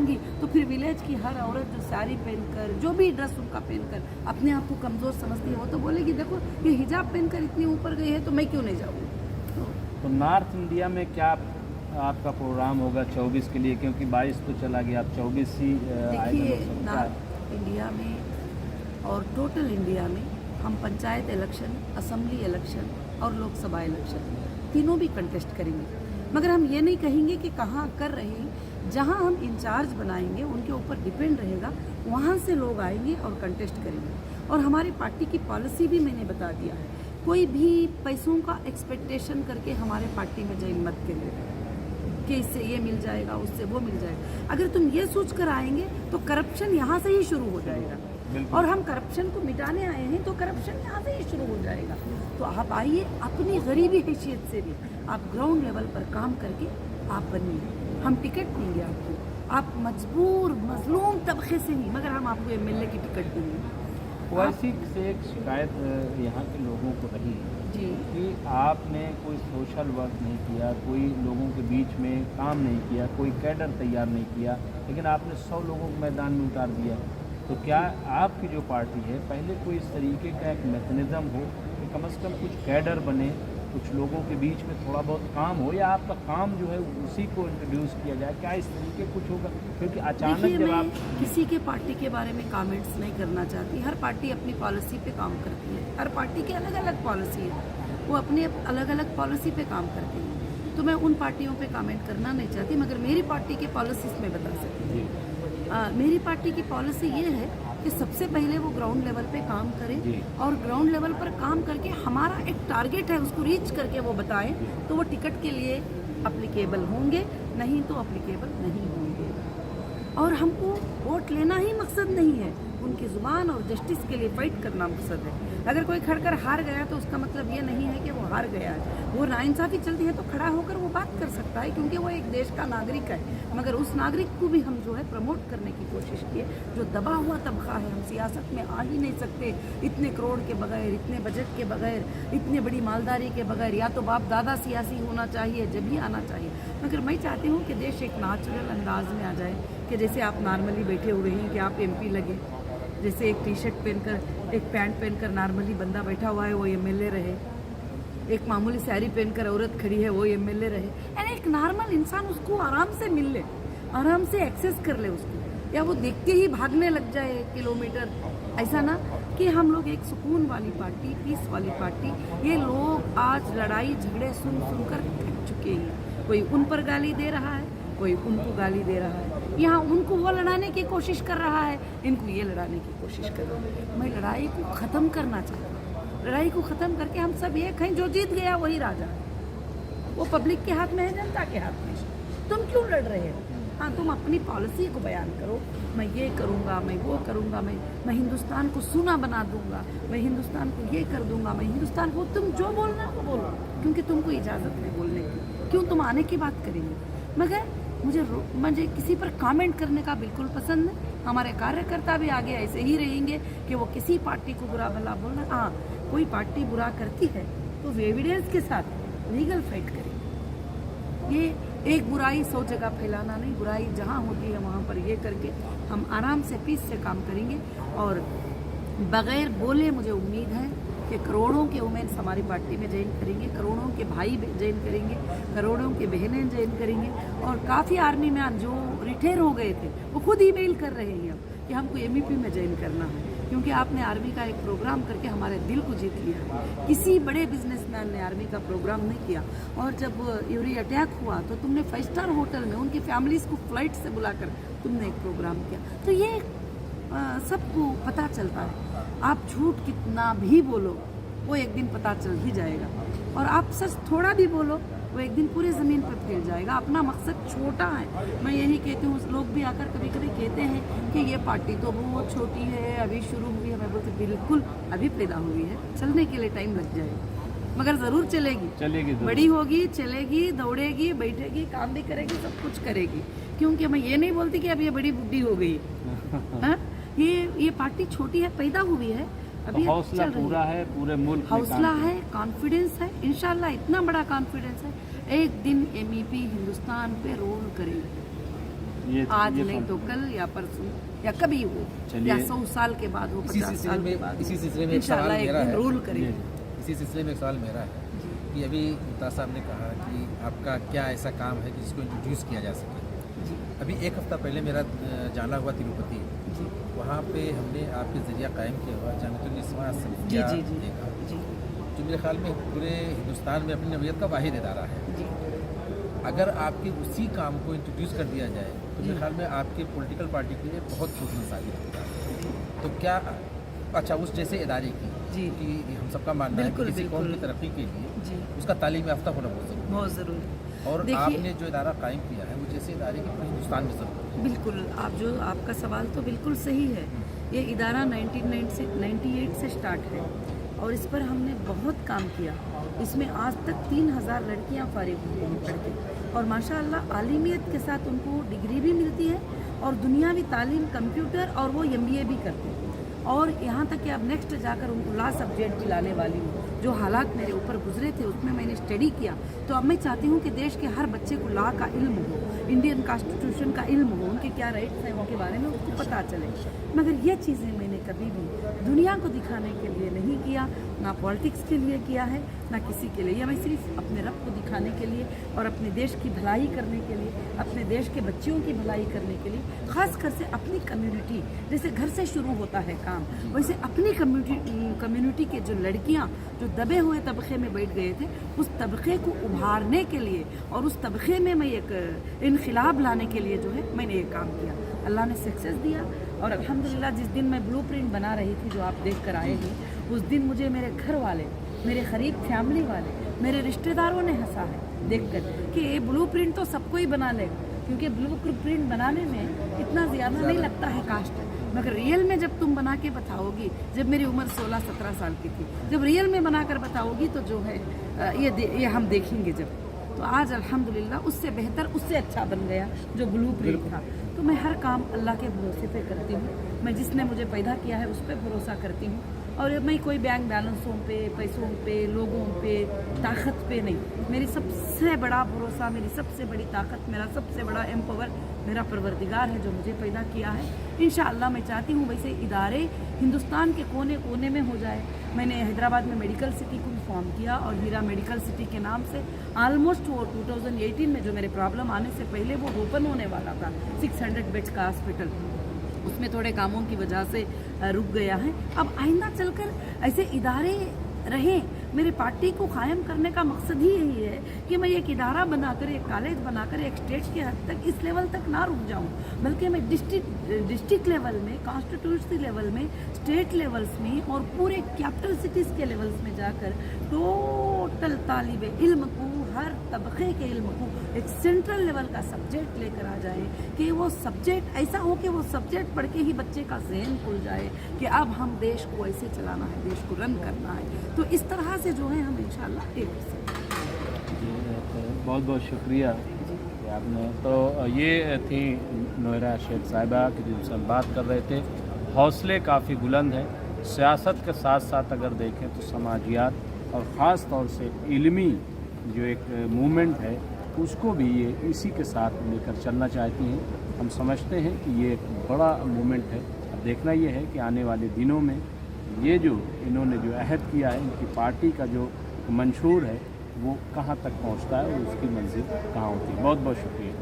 जाऊंगी तो फिर विलेज की हर औरत जो साड़ी पहनकर जो भी ड्रेस उनका पहनकर अपने आप को कमज़ोर समझती है वो तो बोलेगी देखो ये हिजाब पहनकर इतनी ऊपर गई है तो मैं क्यों नहीं जाऊँगी। तो नॉर्थ इंडिया में क्या आपका प्रोग्राम होगा 24 के लिए, क्योंकि 22 तो चला गया, अब 24 ही देखिए नॉर्थ इंडिया में और टोटल इंडिया में हम पंचायत इलेक्शन, असेंबली इलेक्शन और लोकसभा इलेक्शन तीनों भी कंटेस्ट करेंगे, मगर हम ये नहीं कहेंगे कि कहाँ कर रहे हैं। जहाँ हम इंचार्ज बनाएंगे उनके ऊपर डिपेंड रहेगा, वहाँ से लोग आएंगे और कंटेस्ट करेंगे। और हमारी पार्टी की पॉलिसी भी मैंने बता दिया है, कोई भी पैसों का एक्सपेक्टेशन करके हमारे पार्टी में ज्वाइन मत करिए कि इससे ये मिल जाएगा उससे वो मिल जाएगा। अगर तुम ये सोच कर आएंगे तो करप्शन यहाँ से ही शुरू हो जाएगा, और हम करप्शन को मिटाने आए हैं तो करप्शन यहाँ से ही शुरू हो जाएगा। तो आप आइए, अपनी गरीबी हैसियत से भी आप ग्राउंड लेवल पर काम करके आप बनिए। हम टिकट देंगे आपको, आप मजबूर मजलूम तबके से नहीं, मगर हम आपको एमएलए की टिकट देंगे। वैसी से एक शिकायत यहाँ के लोगों को रही जी कि आपने कोई सोशल वर्क नहीं किया, कोई लोगों के बीच में काम नहीं किया, कोई कैडर तैयार नहीं किया, लेकिन आपने 100 लोगों को मैदान में उतार दिया। तो क्या आपकी जो पार्टी है पहले कोई इस तरीके का एक मैकेनिज़्म हो कि कम से कम कुछ कैडर बने, कुछ लोगों के बीच में थोड़ा बहुत काम हो, या आपका काम जो है उसी को इंट्रोड्यूस किया जाए? क्या इस तरीके कुछ होगा? क्योंकि अचानक जब आप किसी के पार्टी के बारे में कमेंट्स नहीं करना चाहती, हर पार्टी अपनी पॉलिसी पे काम करती है, हर पार्टी की अलग अलग पॉलिसी है, वो अपने अलग अलग पॉलिसी पे काम करती है। तो मैं उन पार्टियों पे कमेंट करना नहीं चाहती, मगर मेरी पार्टी की पॉलिसीज में बता सकती हूँ। मेरी पार्टी की पॉलिसी ये है कि सबसे पहले वो ग्राउंड लेवल पे काम करें, और ग्राउंड लेवल पर काम करके हमारा एक टारगेट है उसको रीच करके वो बताएं, तो वो टिकट के लिए अप्लीकेबल होंगे, नहीं तो अप्लीकेबल नहीं होंगे। और हमको वोट लेना ही मकसद नहीं है, उनकी ज़ुबान और जस्टिस के लिए फाइट करना मकसद है। अगर कोई खड़कर हार गया तो उसका मतलब ये नहीं है कि वो हार गया है, वो नाइंसाफ़ी चलती है तो खड़ा होकर वो बात कर सकता है, क्योंकि वो एक देश का नागरिक है। मगर उस नागरिक को भी हम जो है प्रमोट करने की कोशिश किए, जो दबा हुआ तबका है। हम सियासत में आ ही नहीं सकते इतने करोड़ के बगैर, इतने बजट के बगैर, इतने बड़ी मालदारी के बगैर। या तो बाप दादा सियासी होना चाहिए जब ही आना चाहिए। मगर मैं चाहती हूँ कि देश एक नेचुरल अंदाज में आ जाए, कि जैसे आप नॉर्मली बैठे हुए हैं कि आप एमपी लगे, जैसे एक टी शर्ट पहनकर एक पैंट पहनकर नॉर्मली बंदा बैठा हुआ है वो एमएलए रहे, एक मामूली साड़ी पहनकर औरत खड़ी है वो एमएलए रहे, यानी एक नॉर्मल इंसान उसको आराम से मिल ले, आराम से एक्सेस कर ले उसको, या वो देखते ही भागने लग जाए 1 किलोमीटर। ऐसा ना कि हम लोग एक सुकून वाली पार्टी, पीस वाली पार्टी। ये लोग आज लड़ाई झगड़े सुन सुनकर थक चुके हैं, कोई उन पर गाली दे रहा है, कोई उनको गाली दे रहा है, यहाँ उनको वो लड़ाने की कोशिश कर रहा है, इनको ये लड़ाने की कोशिश कर रहा है। मैं लड़ाई को ख़त्म करना चाहता हूँ, लड़ाई को ख़त्म करके हम सब एक हैं, जो जीत गया वही राजा है, वो पब्लिक के हाथ में है, जनता के हाथ में। तुम क्यों लड़ रहे हो? हाँ, तुम अपनी पॉलिसी को बयान करो, मैं ये करूँगा, मैं वो करूँगा, मैं हिंदुस्तान को सोना बना दूँगा, मैं हिंदुस्तान को ये कर दूँगा, मैं हिंदुस्तान को, तुम जो बोलना वो बोलो, क्योंकि तुमको इजाज़त है बोलने की, क्यों तुम आने की बात करेंगे। मगर मुझे किसी पर कमेंट करने का बिल्कुल पसंद नहीं। हमारे कार्यकर्ता भी आगे ऐसे ही रहेंगे कि वो किसी पार्टी को बुरा भला बोलना। हाँ, कोई पार्टी बुरा करती है तो एविडेंस के साथ लीगल फाइट करेंगे। ये एक बुराई 100 जगह फैलाना नहीं, बुराई जहाँ होती है वहाँ पर ये करके हम आराम से पीस से काम करेंगे। और बगैर बोले मुझे उम्मीद है कि करोड़ों के वुमेन्स हमारी पार्टी में ज्वाइन करेंगे, करोड़ों के भाई ज्वाइन करेंगे, करोड़ों के बहनें ज्वाइन करेंगे, और काफ़ी आर्मी मैन जो रिटायर हो गए थे वो खुद ईमेल कर रहे हैं अब कि हमको एमईपी में ज्वाइन करना है, क्योंकि आपने आर्मी का एक प्रोग्राम करके हमारे दिल को जीत लिया। किसी बड़े बिजनेसमैन ने आर्मी का प्रोग्राम नहीं किया, और जब यूरी अटैक हुआ तो तुमने 5 स्टार होटल में उनकी फैमिलीज़ को फ्लाइट से बुलाकर तुमने एक प्रोग्राम किया। तो ये सबको पता चलता है, आप झूठ कितना भी बोलो वो एक दिन पता चल ही जाएगा, और आप सच थोड़ा भी बोलो वो एक दिन पूरी ज़मीन पर फैल जाएगा। अपना मकसद छोटा है। मैं यही कहती हूँ, लोग भी आकर कभी कभी कहते हैं कि ये पार्टी तो बहुत छोटी है, अभी शुरू हुई है। मैं बोलती बिल्कुल अभी पैदा हुई है, चलने के लिए टाइम लग जाएगा, मगर ज़रूर चलेगी, बड़ी होगी, चलेगी, दौड़ेगी, बैठेगी, काम भी करेगी, सब कुछ करेगी। क्योंकि मैं ये नहीं बोलती कि अब ये बड़ी बुढ़ी हो गई है। ये पार्टी छोटी है, पैदा हुई है, अभी हौसला पूरा है, पूरे मुल्क में हौसला है, कॉन्फिडेंस है, इंशाल्लाह इतना बड़ा कॉन्फिडेंस है, एक दिन एमईपी हिंदुस्तान पे रोल करेगी। आज नहीं तो कल या परसों या कभी हो, या 100 साल के बाद हो, 50 साल के बाद, इसी सिलसिले में एक सवाल इंशाल्लाह एक मेरा दिन है। रूल करेंगे। इसी सिलसिले में एक सवाल मेरा है कि अभी मुमताज़ साहब ने कहा कि आपका क्या ऐसा काम है कि जिसको इंट्रोड्यूस किया जा सके। जी अभी एक हफ़्ता पहले मेरा जाना हुआ तिरुपति, जी वहाँ पे हमने आपके ज़रिया कायम किया हुआ जानकारी निस्वा जी संस्था जी जी देखा, जी जो मेरे ख्याल में पूरे हिंदुस्तान में अपनी नौयत का वाहिद इदारा है। जी अगर आपके उसी काम को इंट्रोड्यूस कर दिया जाए तो मेरे ख्याल में आपके पॉलिटिकल पार्टी के लिए बहुत सूखना साबित होगा। तो क्या अच्छा उस जैसे इदारे की जी कि हम सबका मानना है कि बिल्कुल, किसी कौम बिल्कुल। की तरक्की के लिए जी उसका तालीम याफ्ता होना बहुत ज़रूरी बहुत ज़रूरी है। है। और देखिए- आपने जो इदारा कायम किया है वो जैसे इदारे की पूरे हिंदुस्तान में ज़रूरत है। बिल्कुल, आपका सवाल तो बिल्कुल सही है। ये इदारा 1998 से स्टार्ट है और इस पर हमने बहुत काम किया। इसमें आज तक 3000 लड़कियां फारिग हुई हैं पढ़ के, और माशाअल्लाह आलिमियत के साथ उनको डिग्री भी मिलती है और दुनियावी तालीम, कंप्यूटर, और वो MBA भी करते हैं। और यहाँ तक कि अब नेक्स्ट जाकर उनको लॉ सब्जेक्ट भी लाने वाली हूँ। जो हालात मेरे ऊपर गुजरे थे उसमें मैंने स्टडी किया, तो अब मैं चाहती हूँ कि देश के हर बच्चे को लॉ का इल्म हो, इंडियन कॉन्स्टिट्यूशन का इल्म हो, उनके क्या राइट्स हैं उनके बारे में उसको पता चले। मगर ये चीज़ें मैंने कभी भी दुनिया को दिखाने के लिए नहीं किया, ना पॉलिटिक्स के लिए किया है, ना किसी के लिए। मैं सिर्फ अपने रब को दिखाने के लिए और अपने देश की भलाई करने के लिए, अपने देश के बच्चियों की भलाई करने के लिए, ख़ास कर से अपनी कम्युनिटी, जैसे घर से शुरू होता है काम, वैसे अपनी कम्युनिटी के जो लड़कियां जो दबे हुए तबके में बैठ गए थे, उस तबके को उभारने के लिए और उस तबके में मैं एक इनकलाब लाने के लिए जो है मैंने ये काम किया। अल्लाह ने सक्सेस दिया और अल्हम्दुलिल्लाह जिस दिन मैं ब्लूप्रिंट बना रही थी, जो आप देख कर आए हैं, उस दिन मुझे मेरे घर वाले, मेरे करीब फैमिली वाले, मेरे रिश्तेदारों ने हंसा है देखकर कि ये ब्लूप्रिंट तो सबको ही बना लेगा, क्योंकि ब्लूप्रिंट बनाने में इतना ज़्यादा नहीं लगता है कास्ट, मगर रियल में जब तुम बना के बताओगी, जब मेरी उम्र 16-17 साल की थी, जब रियल में बना कर बताओगी तो जो है ये हम देखेंगे जब। तो आज अल्हम्दुलिल्लाह उससे बेहतर, उससे अच्छा बन गया जो ब्लूप्रिंट था। तो मैं हर काम अल्लाह के भरोसे पे करती हूँ। मैं जिसने मुझे पैदा किया है उस पर भरोसा करती हूँ, और मैं कोई बैंक बैलेंसों पे, पैसों पे, लोगों पे, ताकत पे नहीं। मेरी सबसे बड़ा भरोसा, मेरी सबसे बड़ी ताकत, मेरा सबसे बड़ा एम्पावर मेरा परवरदिगार है जो मुझे पैदा किया है। इंशाअल्लाह मैं चाहती हूँ वैसे इदारे हिंदुस्तान के कोने कोने में हो जाए। मैंने हैदराबाद में मेडिकल सिटी को फॉर्म किया और हीरा मेडिकल सिटी के नाम से ऑलमोस्ट वो 2018 में जो मेरे प्रॉब्लम आने से पहले वो ओपन होने वाला था, 600 बेड्स का हॉस्पिटल, उसमें थोड़े कामों की वजह से रुक गया है। अब आइंदा चलकर ऐसे इदारे रहें। मेरी पार्टी को कायम करने का मकसद ही यही है कि मैं एक इदारा बनाकर, एक कॉलेज बनाकर, एक स्टेट के हद तक, इस लेवल तक ना रुक जाऊं, बल्कि मैं डिस्ट्रिक्ट लेवल में, कॉन्स्टिट्यूंसी लेवल में, स्टेट लेवल्स में और पूरे कैपिटल सिटीज़ के लेवल्स में जाकर टोटल तालिब इल्म को, हर तबके के इल्म को एक सेंट्रल लेवल का सब्जेक्ट लेकर आ जाए, कि वो सब्जेक्ट ऐसा हो कि वो सब्जेक्ट पढ़ के ही बच्चे का जहन खुल जाए कि अब हम देश को ऐसे चलाना है, देश को रन करना है। तो इस तरह से जो है हम इंशाल्लाह एक बहुत बहुत शुक्रिया कि आपने, तो ये थी नोयरा शेख साहिबा की जिनसे हम बात कर रहे थे। हौसले काफ़ी बुलंद हैं, सियासत के साथ साथ अगर देखें तो समाजियात और ख़ास तौर से इल्मी जो एक मूवमेंट है उसको भी ये इसी के साथ लेकर चलना चाहती हैं। हम समझते हैं कि ये एक बड़ा मूवमेंट है। अब देखना ये है कि आने वाले दिनों में ये जो इन्होंने जो अहद किया है, इनकी पार्टी का जो मंशूर है वो कहाँ तक पहुँचता है और उसकी मंजिल कहाँ होती है। बहुत बहुत शुक्रिया।